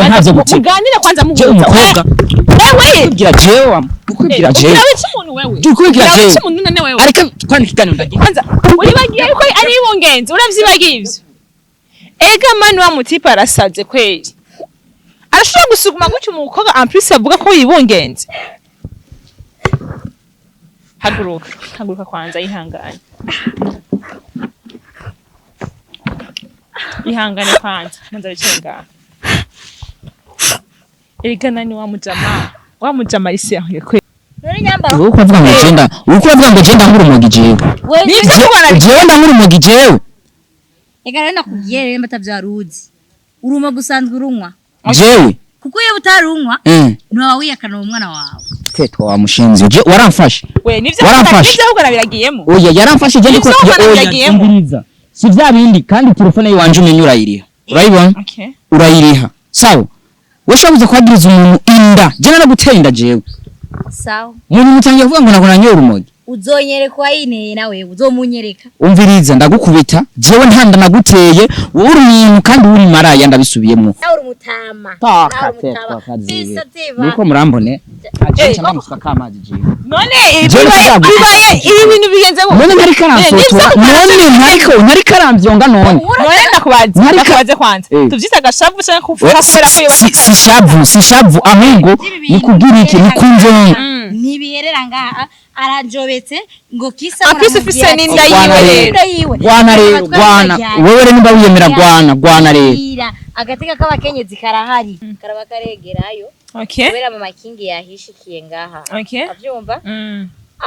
ntazo gutse muganire kwanza muhuza umukobwa wewe kugira jewe kugira jewe kugira jewe ariko kwandika ikiganiro ndagiye kwanza uribagiye ko ari ibungenze uravyibagiye ivyo ega mani wa mutipa arasaze kweli arashobora gusuguma gutyo umukobwa en plus avuga ko yibungenze haguruka kwanza ihangane kwanza manza bicenga ega nani wa mujama isi yahuye kweli none nyambaro uko avuga ngo genda nk'urumogi jewe jewe ndang'urumogi jewe ega rero nakubwiye rero mbatavyaruzi uruma gusanzwe urunwa jewe kuko iyo utarunywa ntiwaba wiyakana umwana wawe tetwa wa mushinzi je waramfashe we nivyo ahubwo nabiragiyemo oya yaramfashe je niko yangiriza si vya bindi kandi telefone yiwanje umenye urayiriha urayibona urayiriha sawa washabuze kwagiriza umuntu inda je naraguteye inda jewe sawa umuntu mutangiye kuvuga ngo nako nanyoye urumogi uzonyerekwa yine nawe uzomunyereka umviriza ndagukubita jewe ntanda naguteye wowe uri umuntu kandi uri maraya ndabisubiyemo nawe uri mutama nuko murambone aje namusuka kamazi jewe none ibaye ibi bintu bigenze ngo none ntari karamfotora none ntari karamvyonga none ndakubaze kwanza tuvyita gashavu cyangwa kuvuga kwera si shavu ahubwo ni kugira iki ni kumvonga ntibiherera ngaha aranjobetse ngo kisa apise fise ninda yiwe gwana wewe rero nimba wiyemera gwana rero agateka k'abakenyezi karahari karaba karegerayo kubera mama kingi yahishikiye ngaha avyumva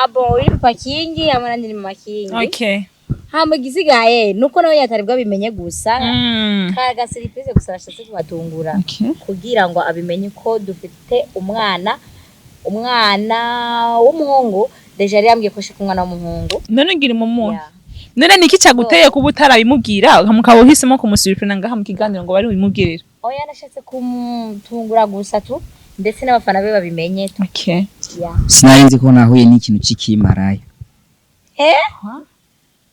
abo uri papa kingi amana ndi mama kingi hama gisigaye nuko nawe yataribwa bimenye gusa kaga surprise gusa arashatse kubatungura kugira ngo abimenye ko dufite umwana w'umuhungu deja yari yambwiye ko shika umwana w'umuhungu none ngira mu none niki cyaguteye kuba utarabimubwira mukabo uhisemo kumusiripina ngaha mu kiganiro ngo bari bimubwirira oya nashatse kumutungura gusa tu ndetse n'abafana be babimenye tu sinarinzi ko nahuye n'ikintu cy'ikimarayo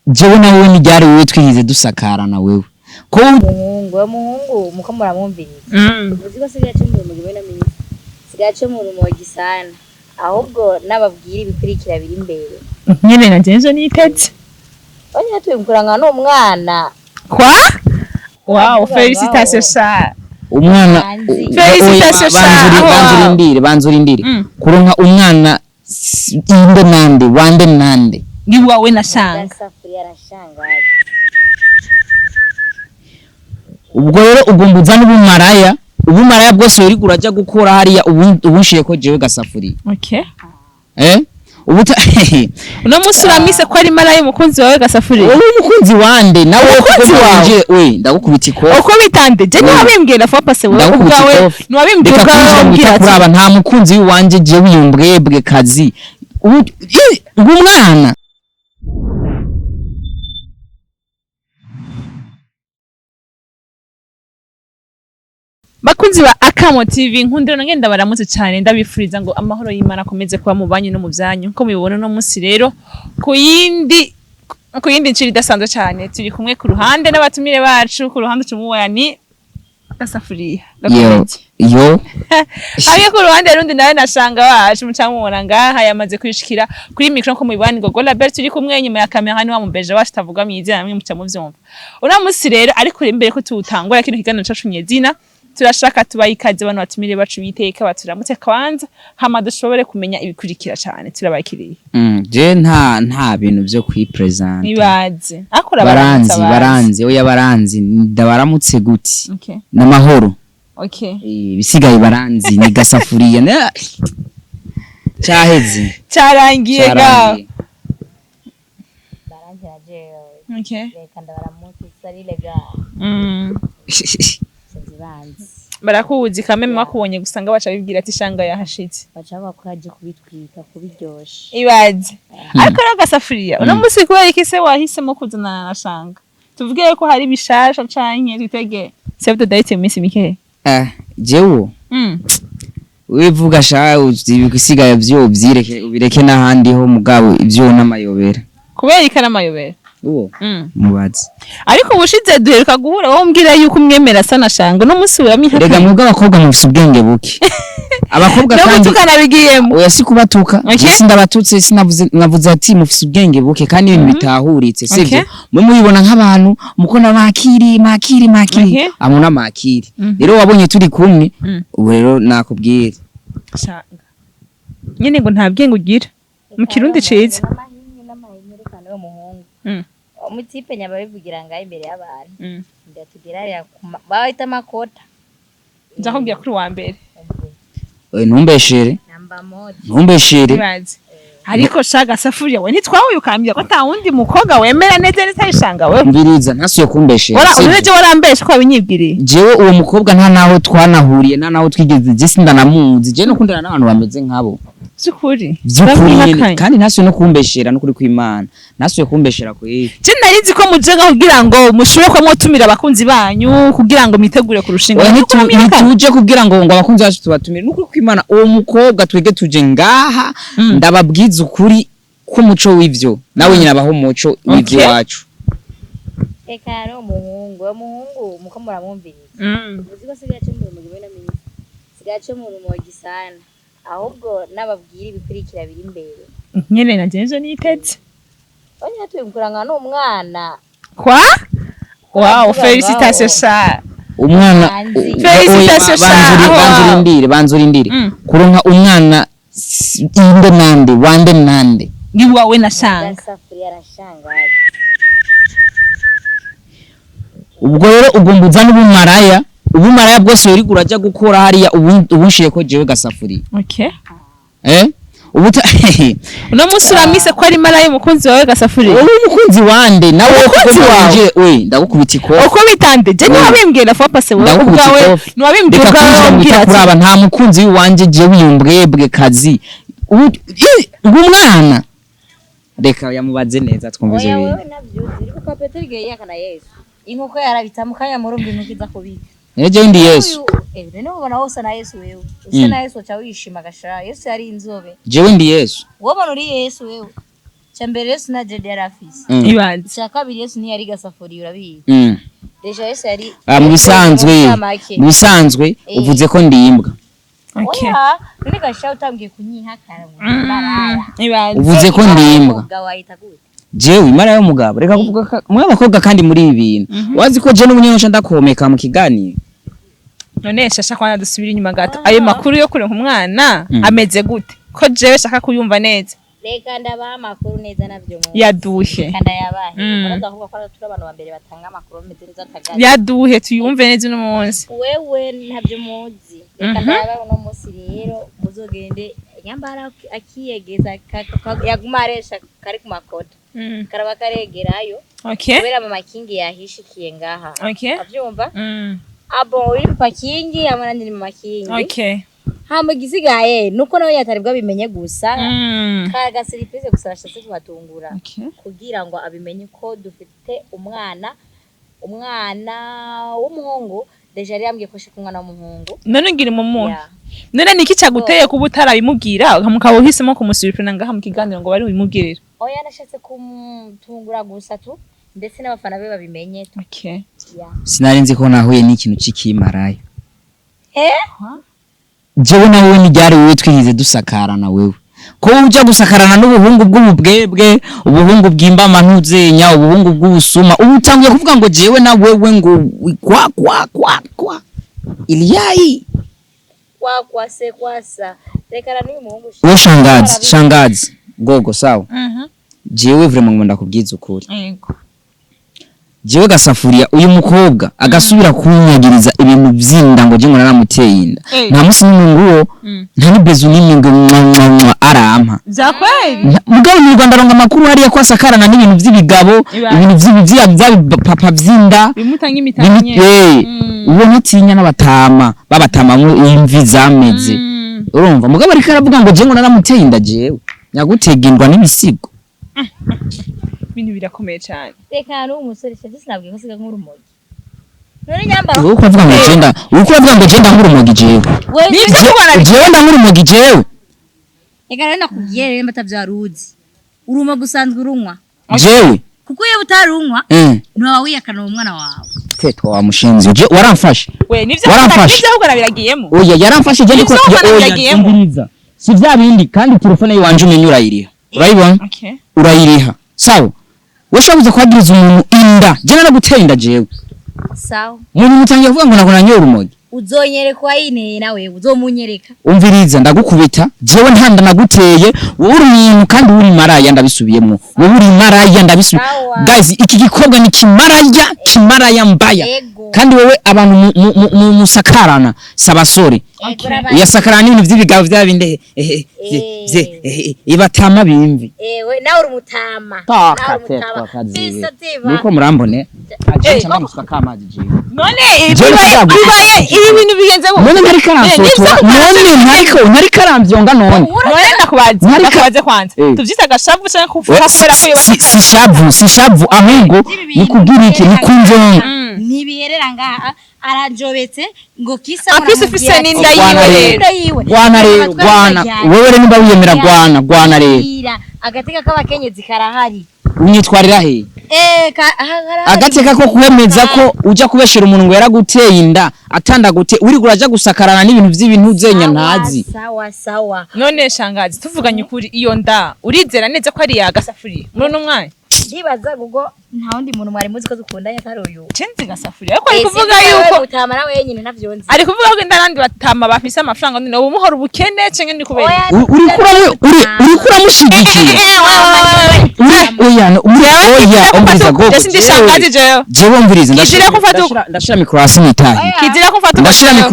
jewe nawe ni ryari wewe twihize dusakarana wewe ko umuhungu muko muramwumviriza uziko sigaye cyumwe mu gihe namenye sigaye mu rumogi sana ahubwo nababwira ibikurikira biri imbere nyene nagenzo nitetse oya twimkuranga no mwana kwa wow félicitations sa umwana félicitations sa banzurindire kuronka umwana wande nande ni wawe na shanga Gasafuriya Yateye ubwo rero ugombuza n'ubumaraya bwose uri kuraja gukora hariya ubunshiye ko jewe Gasafuriya uno musi uramise ko ari maraya umukunzi wawe Gasafuriya wowe umukunzi wande nawe kuko we ndagukubita ikofi uko bitande je niwabimbwira fo passe wowe ubwawe niwabimbwira ubwawe nta mukunzi wanje je wiyumbwebwe kazi umwana bakunzi ba Akamo TV nkundiro ngenda baramutse cyane ndabifuriza ngo amahoro y'Imana akomeze kuba mu banyu no mu byanyu nko mubibona no munsi rero ku yindi nciri dasanzwe cyane turi kumwe ku ruhande n'abatumire bacu ku ruhande tumuwaya ni Gasafuriya yo ayo ku ruhande rundi nawe nashanga wacu mucamubona ngaha yamaze kwishikira kuri micro nko mubibani ngo Golabert turi kumwe nyuma ya kamera ni wa mumbeje wacu tavuga myiza namwe mucamuvyumva ura munsi rero ariko imbere ko tutangura kino kiganiro cacu nyezina turashaka tubayikaze abantu batumire bacu biteka baturamutse kwanza hama dushobore kumenya ibikurikira cyane turabakiriye je nta bintu byo kwipresent nibaze akora baranzi oya baranzi ndabaramutse guti namahoro bisigaye baranzi ni Gasafuriya cyaheze cyarangiye ga reka ndabaramutse salile ga barakuzi kameme makubonye gusanga baca bibwira ati shanga yahashitse baca bakwaje kubitwika kubiryoshe ibaze ariko rero Gasafuriya uno musi kubera iki se wahisemo kuzana na shanga tuvuge ko hari bishasha canke twitege save the date iminsi mike jewe wivuga sha ibisigaye byo byireke ubireke nahandi ho mugabo ibyo n'amayobera kubera ikana amayobera uwo mubazi ariko ubushize duheruka guhura wowe umbwira yuko umwemera sana shanga no musi uramihakanye rega mwebwe abakobwa mufise ubwenge buke abakobwa kandi tukanabigiyemo oya si kubatuka sindabatutse navuze ati mufise ubwenge buke kandi ibintu bitahuritse sivyo mwe mubibona nk'abantu mukona makiri amuna makiri rero wabonye turi kumwe ubu rero nakubwira shanga nyine ngo nta bwenge ugira mu kirundi ciza umutipe nyaba bivugira ngaho imbere y'abantu ndatugira bahita makota nzakubwira kuri wa mbere ntumbeshere ariko shaga safuriya we ntitwahuye ukambya ko ata wundi mukobwa wemera neza nitayishanga we mbiriza ntasuye kumbeshera ureje warambeshe ko wabinyibwiriye jewe uwo mukobwa nta naho twanahuriye nta naho twigeze je sindanamuzi je no kundana n'abantu bameze nkabo byukuri kandi ntasuye no kumbeshera no kuri kw'Imana ntasuye kumbeshera ko je narizi ko muje kugira ngo mushobore ko mwotumira abakunzi banyu kugira ngo mitegure kurushinga ntituje kugira ngo abakunzi bacu tubatumire no kuri kw'Imana uwo mukobwa twege tuje ngaha ndababwiza ukuri k'umuco w'ivyo nawe nyina abaho umuco w'ivyo wacu eka no umuhungu muko muramwumviriza uziko sigace mu mugabo na minsi sigace mu rumogi sana ahubwo nababwira ibikurikira biri imbere nyene na jeje nitetse onya tuyumkuranga n'umwana kwa wow félicitations sha umwana félicitations sha banzurindire kuronka umwana wande nande ni wawe na shanga Gasafuriya Shangazi ubwo rero ugombuza ubumaraya bwose uri guraja gukora hariya ubunshire ko jewe Gasafuriya ubuta uno musi uramise ko ari maraya umukunzi wawe Gasafuriya wowe umukunzi wande nawe uko we ndagukubita iko uko bitande je ni wabimbwira fa passe wowe ubwawe ni wabimbwira ubwawe kuraba nta mukunzi wanje je wiyumbwebwe kazi umwana reka yamubaze neza twumvize wewe navyuzi ko Petero giye yakana Yesu inkoko yarabitamuka murumbi ntukiza kubika eje ndi Yesu none ubona wose na Yesu wewe usa na Yesu cha wishima gashara Yesu yari inzobe jewe ndi Yesu wobona uri Yesu wewe cyambere Yesu na Jede yarafise ibanze cha kabiri Yesu ni yari Gasafuriya urabizi deja Yesu yari mu bisanzwe uvuze ko ndi imbwa none gashara utambwiye kunyihakara ibanze uvuze ko ndi imbwa jewe imara yo mugabo reka kuvuga mwe abakobwa kandi muri ibi bintu wazi ko je n'umunyonsha ndakomeka mu kiganiro none shasha kwana dusubira inyuma gato ayo makuru yo kurenka umwana ameze gute ko jewe shaka kuyumva neza reka ndabaha amakuru neza navyo mu yaduhe kandi yabahe uraza kuvuga ko turi abantu bambere batanga amakuru meze neza atagaje yaduhe tuyumve neza uno munsi wewe ntavyo muzi reka ndabaha uno munsi rero muzogende nyambara akiyegeza yaguma aresha kari ku makota karaba karegerayo kubera mama kingi yahishikiye ngaha avyumva abo uri pakingi amana ndi mama kingi hama gisigaye nuko nawe yataribwa bimenye gusa kaga surprise gusa bashatse kubatungura kugira ngo abimenye ko dufite umwana w'umuhungu deja yari yambwiye ko shika umwana w'umuhungu none ngira mu none niki cyaguteye kuba utarabimubwira mukaba uhisemo kumusubirana ngaha mu kiganiro ngo bari bimubwirira oya nashatse kumutungura gusa tu ndetse n'abafana be babimenye sinari nzi ko nahuye n'ikintu cy'ikimarayo jewe nawe ni ryari wewe twihize dusakarana wewe ko ujya gusakarana n'ubuhungu bw'ububwebwe ubuhungu bw'imbama ntuzenya ubuhungu bw'ubusuma ubu utangiye kuvuga ngo jewe na wewe ngo kwa Iliai kwa se kwasa rekana n'uyu muhungu we shangazi gogo sawa jewe vraiment ngomba kubwiza ukuri yego jewe Gasafuriya uyu mukobwa agasubira kunyagiriza ibintu byinda ngo je ngo naramuteye inda nta musi n'uwo nta nibezu n'ingo arampa zakweli mugabo mu Rwanda ronga makuru hariya ko asakarana n'ibintu by'ibigabo ibintu by'ibya papa byinda bimutanga imitanye uwo ntatinya n'abatama babatamamwe imvi zameze urumva mugabo ariko aravuga ngo je ngo naramuteye inda jewe nyagutegindwa n'ibisigo ibintu birakomeye cyane reka n'umusore cyane sinabwiye ko siga nk'urumogi none nyambara uko avuga ngo genda nk'urumogi jewe jewe nda nk'urumogi jewe reka rero nakubwiye rero mbatavyaruzi urumogi usanzwe urunywa jewe kuko iyo utarunywa ntiwaba wiyakana umwana wawe twetwa wa mushinzi je waramfashe we nivyo ahubwo nabiragiyemo oya yaramfashe je ndiko oya si vya bindi kandi telefone yiwanje umenye urayiriha urayibona urayiriha sawa washabuze kwagiriza umuntu inda je naraguteye inda jewe sawa umuntu mutangiye kuvuga ngo nakona nyora umogi uzonyerekwa ine nawe uzomunyereka umviriza ndagukubita jewe ntanda naguteye wowe uri umuntu kandi uri maraya ndabisubiyemo wowe uri maraya ndabisubiye guys iki gikobwa ni kimaraya mbaya kandi wowe abantu musakarana sabasore yasakarana ibintu vy'ibigabo vy'abinde ibatama bimvi we nawe uri mutama niko murambone aje ndamuswa kamazi je none ibaye ibi bintu bigenze ngo none ntari karamfotora none ntari karamvyonga none ndakubaze kwanza tuvyita gashavu cyangwa kuvuga ko si shavu ahubwo ni kugira iki ni kunjonga ntibiherera ngaha arajobetse ngo kisa afise n'inda yiwe gwana wewe nimba wiyemera gwana rero agateka k'abakenyezi karahari unyitwarira he agateka ko kuhemeza ko uja kubeshera umuntu ngo yaraguteye inda atandagute uri kuraja gusakarana n'ibintu vy'ibintu zenya ntazi sawa none shangazi tuvuganye ukuri iyo nda urizera neza ko ari ya Gasafuriya muri no mwanya ndibaza gugo nta wundi muntu mwari muzi ko dukundanye atari uyu cenze Gasafuriya ariko ari kuvuga yuko utama nawe wenyine navyonzi ari kuvuga ko indandi batama bafise amafaranga none ubu muhora ubukene cenge ndi kubera uri kura mushigikiye oya umviriza gogo jewe umviriza ndashira mikro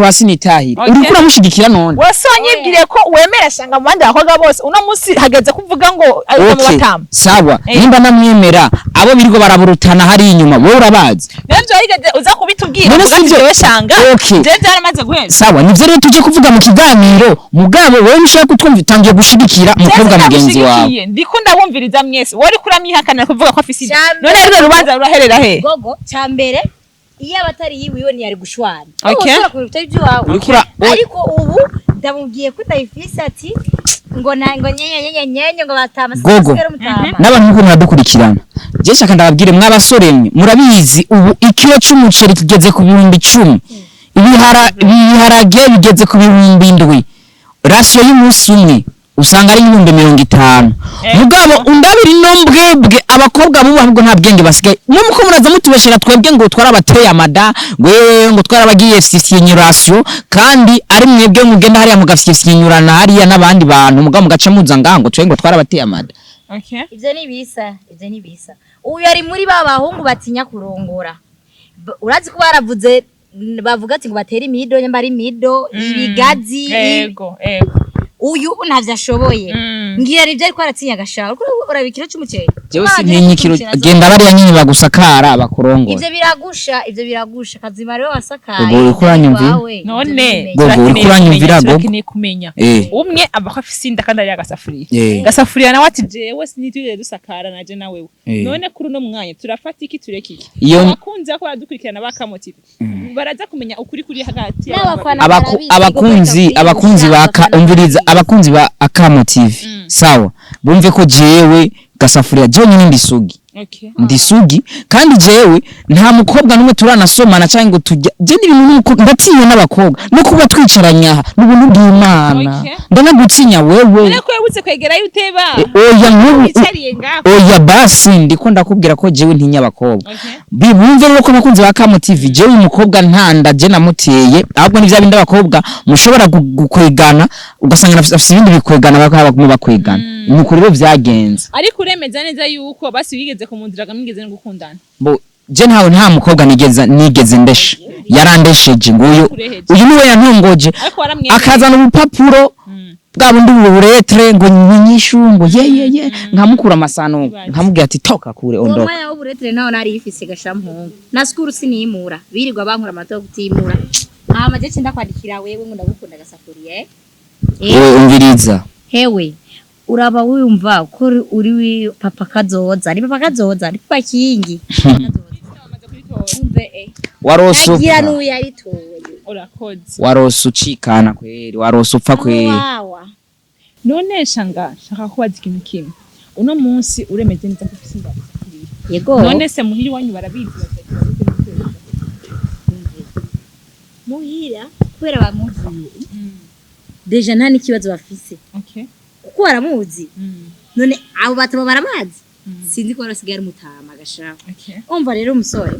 hasi nitahire uri kura mushigikira none wasonyibwire ko wemera shanga mu bandi bakobwa bose uno musi hageze kuvuga ngo ari mu batama sawa nimba namwemera abo biriko baraburutana hari inyuma wowe urabazi navyo higeze uza kubitubwira ugatewe shanga je byaramaze guhera sawa nivyo rero tuje kuvuga mu kiganiro mugabo wowe nishaka kutwumva utangiye gushigikira umukobwa mugenzi wawe ndiko ndabumviriza mwese wari kuramwihakana kuvuga ko afise none rero rubanza ruraherera he gogo cyambere iyo abatari yiwiwe ni yari gushwana ariko ubu ndamubwiye ko ndayifise ati ngo nyenye ngo batama sigera mutama n'abantu ngo muradukurikirana je shaka ndababwire mw'abasore mwe murabizi ubu ikiro cy'umuceri kigeze ku 10,000 ibiharage bigeze ku 7,000 ratio y'umunsi umwe usanga ari 50,000 mugabo undabiri nombwebwe abakobwa bubu ahubwo nta bwenge basigaye muko muraza mutubeshera twebwe ngo twarabateye amada ngo twarabagiye fisinyurasyo kandi ari mwebwe mugenda hariya mugafisinyurana hariya n'abandi bantu mugabo mugaca muza ngango twe ngo twarabateye amada ivyo ni bisa uyu ari muri babahungu batinya kurongora urazi ko baravuze bavuga ati ngo batera imido nyambari imido ibigazi yego uyu ntavyo ashoboye ngira rivyo ariko aratinya gashaka urabikira cy'umuceri jewe sintinyikiro genda bari yanyine bagusakara bakurongora ivyo biragusha kazima rero wasakaye ubwo ukuranyumvi none ukuranyumvira go kumenya umwe abako afise inda kandi ari Gasafuriya Gasafuriya nawe ati jewe sinituje dusakara naje na wewe none kuri no mwanya turafata iki tureki iki abakunzi ko badukurikirana bakamotive baraza kumenya ukuri kuri hagati abakunzi baka umviriza abakunzi ba Akamo TV sawa bumve ko jewe Gasafuriya jonyine ndisugi kandi jewe nta mukobwa numwe turanasomana cyangwa ngo tujya je n'ibintu nuko ndatinya n'abakobwa no kuba twicaranya n'ubuntu bw'Imana ndanagutinya wewe ariko yebutse kwegera yuteba oya basi ndiko ndakubwira ko jewe ntinya abakobwa bibumve rero ko abakunzi ba Akamo TV jewe umukobwa ntanda je namuteye ahubwo ni vyabindi abakobwa mushobora gukwegana ugasanga afite ibindi bikwegana bakwegana nuko rero vyagenze ariko uremeza neza yuko basi wigeze kumundiraga mwigeze no gukundana bo je nta mukobwa nigeze ndesha yarandesheje nguyo uyu niwe yantongoje akazana ubupapuro bwa bundi buretre ngo nyinyishu ngo ye nkamukura amasano nkamubwira ati toka kure ondoka mama yawo buretre naho nari ifise gashampungu na skuru sinimura birirwa bankura amato gutimura hama je ndakwandikira wewe ngo ndagukunda Gasafuriya umviriza hewe uraba wumva ko uri papa kazoza ari papa kazoza ari papa kingi waroso agira nuya aritoye urakoze waroso ucikana kweri waroso upfa kweri none shaka kubaza ikintu kimwe uno munsi uremeze neza ko ufise inda yego none se muhiri wanyu barabizi muhira kubera bamuvuye deja nta n'ikibazo bafise kuko baramuzi none abo bataba baramazi sinzi ko barasigaye ari mutama gashaka umva rero umusore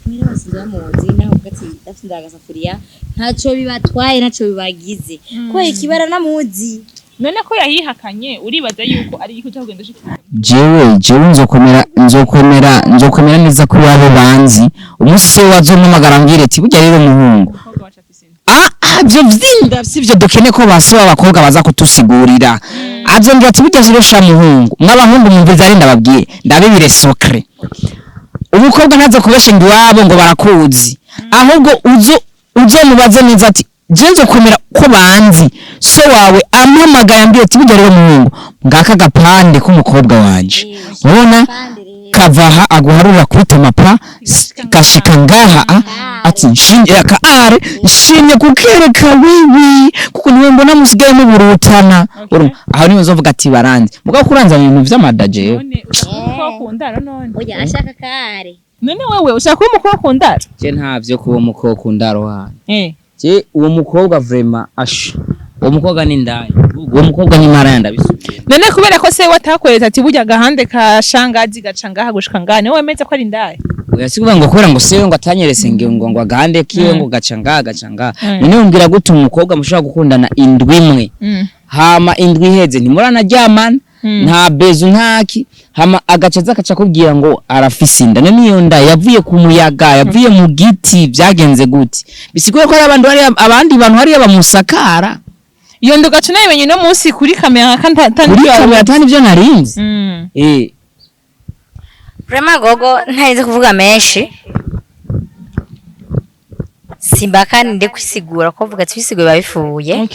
mwira basize bamuzi naho ugati dafite ndagasafuriya ntaco bibatwaye ntaco bibagize ko ikibara namuzi none ko yahihakanye uribaza yuko ari iki utagenda ushikira jewe nzokomera neza ko wabo banzi umunsi wazomamagara mbwire ati burya rero muhungu byo vyinda sivyo dukene ko basaba abakobwa baza kutusigurira azombye ati burya rero sha muhungu mw'abahungu mumviza ari ndababwiye ndabibire secret umukobwa ntaze kubesha ndi wabo ngo barakuzi ahubwo uzomubaze neza ati jenzo komera ko banzi so wawe ampamagaye ambiye ati burya rero muhungu ngaka gapande k'umukobwa wanje ubona kavaha aguharura kwita mapa kashika ngaha ati nshinje akaare nshimye kukereka wiwi kuko niwe mbona musigaye mu burutana aho niwe nzovuga ati baranze mugabo kuranza ibintu vy'amadaje none ushaka kundara none oya ashaka kare none wewe ushaka kuba umukobwa kundara je ntavyo kuba umukobwa kundaro hano je uwo mukobwa vraiment uwo mukobwa ni ndaye uwo mukobwa ni mara yandabisubiye none kubera ko se watakwereza ati burya gahande ka shangazi gaca ngaha gushika ngane wowe meze ko ari ndaye uyasikuvuga ngo kubera ngo sewe ngo atanyerese ngo agahande kiwe ngo gaca ngaha none umbwira gute umukobwa mushaka gukundana indwi imwe hama indwi iheze ntimuranaryamana nta bezu ntaki hama agacaza kaca kubwira ngo arafise inda none iyo nda yavuye ku muyaga yavuye mu giti byagenze gute bisiguye ko abandi bantu hari bamusakara iyo ndo gaca nayimenye no munsi kuri kamera tani byo narinzi vraiment gogo ntarize kuvuga menshi simbaka nde kwisigura ko vuga twisigwe babifuye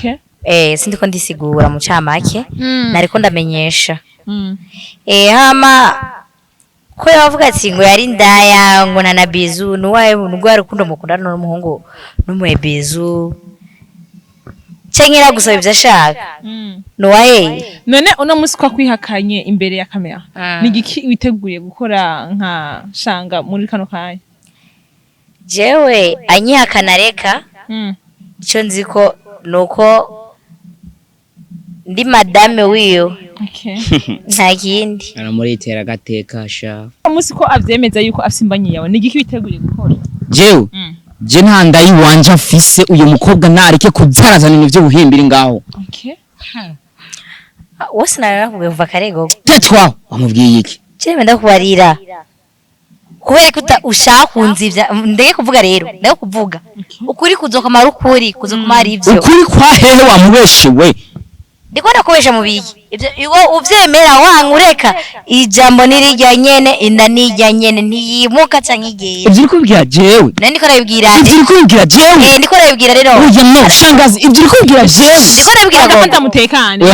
sindi ko ndisigura mu camake nariko ndamenyesha hama ko yavuga ati ngo yari ndaya ngo na bizu nuwaye nugwa rukundo mukunda n'umuhungu n'umuye bizu Cengera gusaba ivyo ashaka nuwaye none uno musi kwa kwihakanye imbere ya kamera ni giki witeguye gukora nka shanga muri kano kanya jewe anyihakana reka ico nziko nuko ndi madame wiyo nta kindi aramuritera gateka sha umunsi ko avyemeza yuko afisimbanye yawe ni giki witeguye gukora jewe je ntanda yiwanje afise uyu mukobwa nareke kuzarazana n'ivyo buhimbira ngaho wose narakuvuga kuva karego tetwa wamubwiye iki cyeme ndakubarira kubera ko ushaka kunzivya ndege kuvuga rero ndege kuvuga ukuri kuzokamara ukuri kuzokamara ivyo ukuri kwa hehe wamubeshewe ndiko ndakubesha mubiki ivyo uvyemera wankureka ijambo nirijya nyene inda nijya nyene ntiyimuka canke igera ivyo uri kubwira jewe ndiko ndabibwira ivyo uri kubwira jewe ndiko ndabibwira rero oya no shangazi ivyo uri kubwira jewe ndiko ndabibwira ngo kwanza mutekane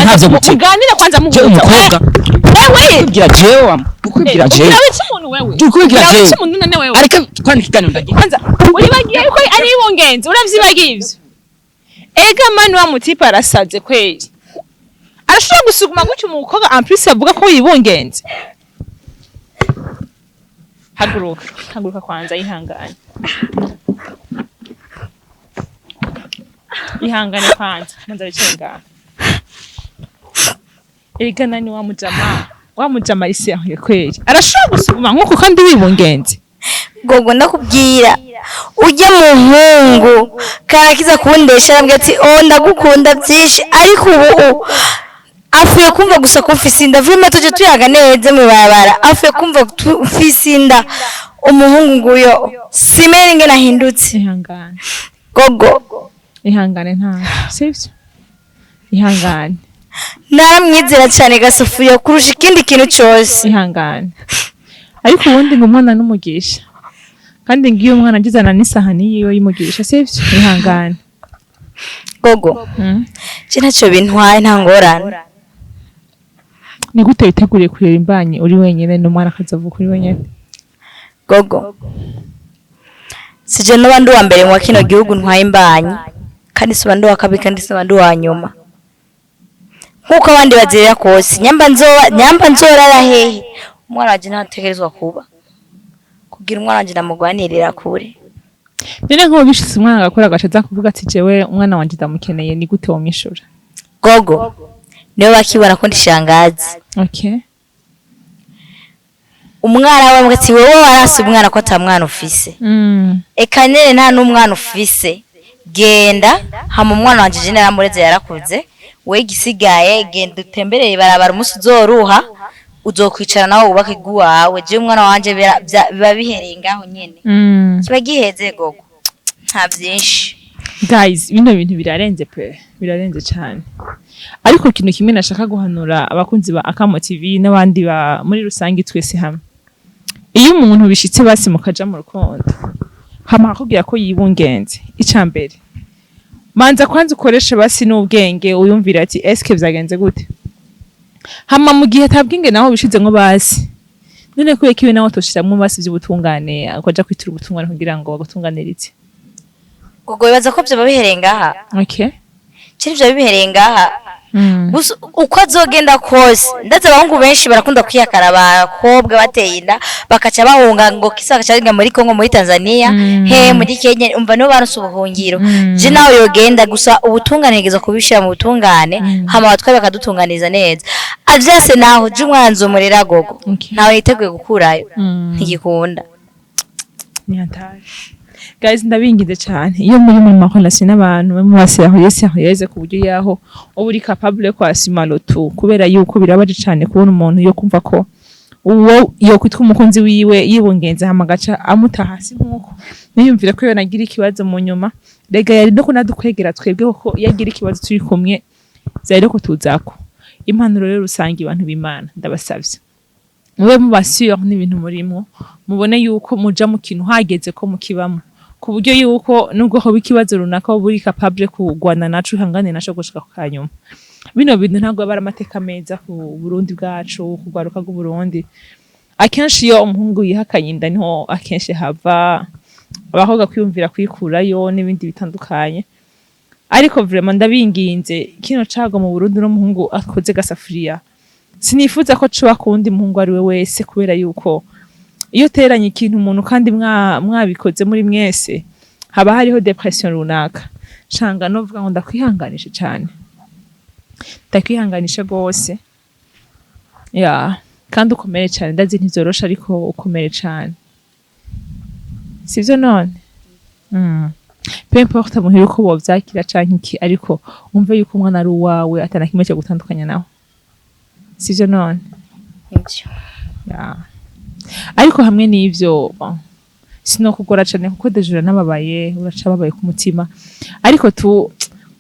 muganire kwanza muhuza umukobwa wewe kubwira jewe ukubwira jewe urabica umuntu wewe ukubwira jewe urabica umuntu none wewe ariko kwandika ikiganiro ndagiye kwanza uribagiye yuko ari ibungenzi uravyibagiye ivyo ega mani wa mutipa arasaze kweli arashobora gusuguma gutyo umukobwa en plus avuga ko yibungenze haguruka kwanza ihangane kwanza manza bicenga ega nani wa mujama isi yahuye kweli arashobora gusuguma nkuko kandi wibungenze gogo ndakubwira ujye muhungu karakiza kundesha arambwira ati ndagukunda byinshi ariko ubu afuye kumva gusa ko ufise inda vuba tuje tuyaga neza mu barabara afuye kumva ufise inda umuhungu nguyo simere nge nahindutse ihangane gogo ihangane nta sivyo ihangane naramwizera cyane Gasafuriya kurusha ikindi kintu cyose ihangane ariko ubundi ngo umwana n'umugisha kandi ngiyo umwana agizana n'isahani yiwe yimugisha sivyo ihangane gogo ntacyo bintwaye nta ngorane ni gute witeguriye kurera imbanyi uri wenyine n'umwana akazavuka uri wenyine gogo sije n'abandi wa mbere mu kino gihugu ntwaye imbanyi kandi si abandi wa kabiri kandi si abandi wa nyuma nkuko abandi bazirira kose nyamba nzorara hehe umwana wanje ntategerezwa kuba kugira umwana wanje namugwanirira kure. None nko bishitse umwana agakora agacaza kuvuga ati jewe umwana wanje ndamukeneye ni gute womishura? Gogo niwe bakibona ko ndi shangazi. Okay. Umwana we mwati wewe warasi umwana ko atamwana ufise. Eka nyene nta n'umwana ufise. Genda hama umwana wanje je naramureze yarakuze. We gisigaye genda utembereye barabara umunsi uzoruha uzokwicara nawe ubake guwawe. Je umwana wanje biba bihereye ngaho nyene. Kiba giheze gogo. Nta byinshi. Guys, bino bintu birarenze pe. Birarenze cyane. Ariko ikintu kimwe nashaka guhanura abakunzi ba Akamo TV n'abandi ba muri rusangi twese hamwe. Iyo umuntu bishitse basi mukaja mu rukundo hama akubwira ko yibungenze icambere manza kwanza ukoreshe basi n'ubwenge uyumvira ati eske vyagenze gute hama mu gihe tabwinge naho bishize ngo basi none ko yekiwe naho toshiramwe basi by'ubutungane akaja kwitura ubutungane kugira ngo bagutunganirize gogo bibaza ko byo babihereye ngaha. Okay. Cyo byo bihereye ngaha. Uko azogenda kose ndaza abahungu benshi barakunda kwiyakara abakobwa bateye inda bakaca bahunga ngo kisaka cyangwa muri Kongo muri Tanzania he muri Kenya umva no baronse ubuhungiro. Je nawe yogenda gusa ubutunganiriza kubishira mu butungane hama batwaye bakadutunganiza neza avyase naho je umwanzo murera gogo nawe yiteguye gukurayo ntigikunda ni hatari. Guys, ndabingize cyane iyo muri mu makonasi n'abantu mu basiraho yese ku buryo yaho uri capable ko asima lotu kubera yuko birabaje cyane kubona umuntu yo kumva ko uwo yo kwitwa umukunzi wiwe yibungenze hamagaca amuta hasi nkuko niyumvira ko yonagira ikibazo mu nyuma rega yari no kunadukwegera twebwe ko yagira ikibazo turi kumwe zari ko tuzako impanuro rero rusangi abantu b'Imana ndabasavye mube mu basure n'ibintu murimo mubone yuko muja mu kintu hageze ko mukibamo ku buryo yuko nubwo ho bikibazo runaka buri capable kugwana nacu hangane nasho gushika ku kanyuma. Bino bintu ntabwo bara amateka meza ku Burundi bwacu kugwaruka bw'u Burundi. Akenshi yo umuhungu yihakanye inda niho akenshi hava abahoga kwiyumvira kwikurayo n'ibindi bitandukanye. Ariko vraiment ndabinginze kino cago mu Burundi no muhungu akoze Gasafuriya. Sinifuza ko cuba kundi muhungu ari we wese kubera yuko iyo teranye ikintu umuntu kandi mwabikoze muri mwese haba hariho depression runaka shanga novuga ngo ndakwihanganisha cyane ndakwihanganisha gose kandi ukomere cyane ndazi ntizorosha ariko ukomere cyane sivyo none peu importe muhira uko bovyakira canke iki ariko umve yuko umwana ari uwawe atanakimwe cyo gutandukanya nawe sivyo none ariko hamwe n'ivyo sinokugora cyane kuko dejura nababaye uraca babaye ku mutima ariko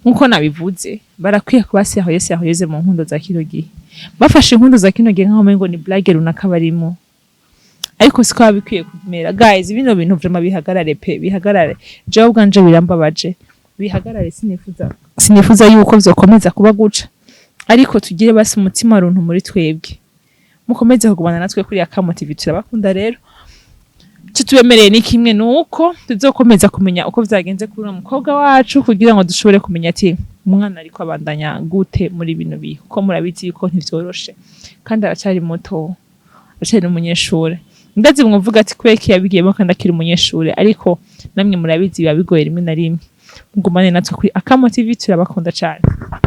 nkuko nabivuze barakwiye kubasi aho yeze mu nkundo za kino gihe bafashe inkundo za kino gihe nkaho ngo ni blague runaka barimo ariko siko babikwiye kumera guys bino bintu vraiment bihagarare je ubwanje birambabaje bihagarare sinifuza yuko vyokomeza kuba guca ariko tugire basi umutima runtu muri twebwe mukomeze kugumana natwe kuri Akamo TV turabakunda rero cyo tubemereye ni kimwe nuko tuzokomeza kumenya uko vyagenze kuri umukobwa wacu kugira ngo dushobore kumenya ati umwana ariko abandanya gute muri bino bihe uko murabizi yuko ntivyoroshe kandi aracari muto aracari umunyeshure ndazi mvuga ati kweki yabigiyemo kandi akiri umunyeshure ariko namwe murabizi biba bigoye rimwe na rimwe mugumane natwe kuri Akamo TV turabakunda cyane.